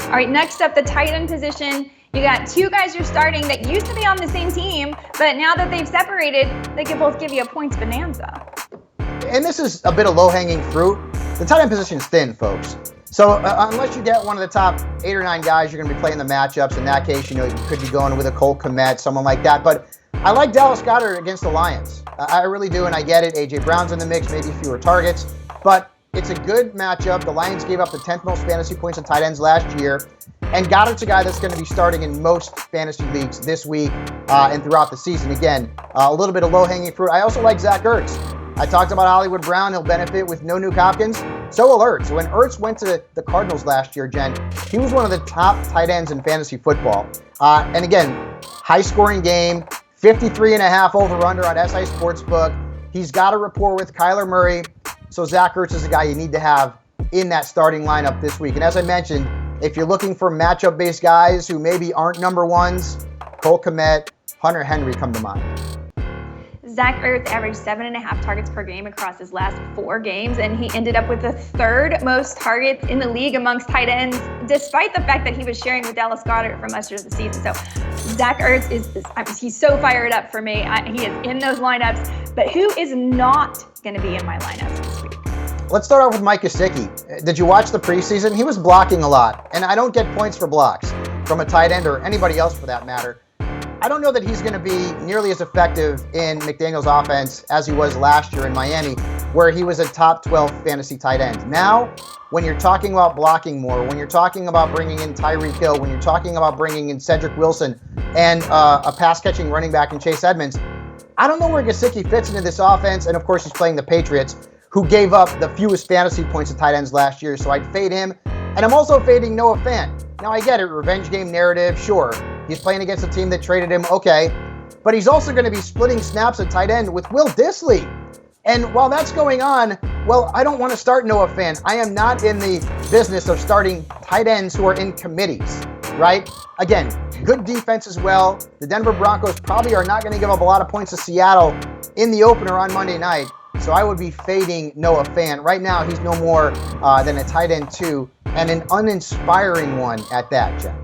All right, next up, the tight end position. You got two guys you're starting that used to be on the same team, but now that they've separated, they can both give you a points bonanza. And this is a bit of low-hanging fruit. The tight end position's thin, folks. So unless you get one of the top 8 or 9 guys, you're going to be playing the matchups. In that case, you could be going with a Cole Kmet, someone like that. But I like Dallas Goedert against the Lions. I really do, and I get it. A.J. Brown's in the mix, maybe fewer targets. But it's a good matchup. The Lions gave up the 10th most fantasy points in tight ends last year. And Goddard's a guy that's going to be starting in most fantasy leagues this week and throughout the season. Again, a little bit of low-hanging fruit. I also like Zach Ertz. I talked about Hollywood Brown. He'll benefit with no Nuke Hopkins. So will Ertz. When Ertz went to the Cardinals last year, Jen, he was one of the top tight ends in fantasy football. And again, high-scoring game, 53.5 over-under on SI Sportsbook. He's got a rapport with Kyler Murray. So Zach Ertz is a guy you need to have in that starting lineup this week. And as I mentioned, if you're looking for matchup-based guys who maybe aren't number ones, Cole Kmet, Hunter Henry come to mind. Zach Ertz averaged 7.5 targets per game across his last 4 games, and he ended up with the 3rd most targets in the league amongst tight ends, despite the fact that he was sharing with Dallas Goedert for much of the season. So Zach Ertz he's so fired up for me. He is in those lineups, but who is not going to be in my lineups this week? Let's start off with Mike Gesicki. Did you watch the preseason? He was blocking a lot, and I don't get points for blocks from a tight end or anybody else for that matter. I don't know that he's going to be nearly as effective in McDaniel's offense as he was last year in Miami, where he was a top 12 fantasy tight end. Now, when you're talking about blocking more, when you're talking about bringing in Tyreek Hill, when you're talking about bringing in Cedric Wilson and a pass-catching running back in Chase Edmonds, I don't know where Gesicki fits into this offense. And, of course, he's playing the Patriots, who gave up the fewest fantasy points to tight ends last year, so I'd fade him. And I'm also fading Noah Fant. Now, I get it, revenge game narrative, sure. He's playing against a team that traded him, okay. But he's also going to be splitting snaps at tight end with Will Dissly. And while that's going on, well, I don't want to start Noah Fant. I am not in the business of starting tight ends who are in committees, right? Again, good defense as well. The Denver Broncos probably are not going to give up a lot of points to Seattle in the opener on Monday night. So I would be fading Noah Fant. Right now, he's no more than a tight end 2, and an uninspiring one at that, Jen.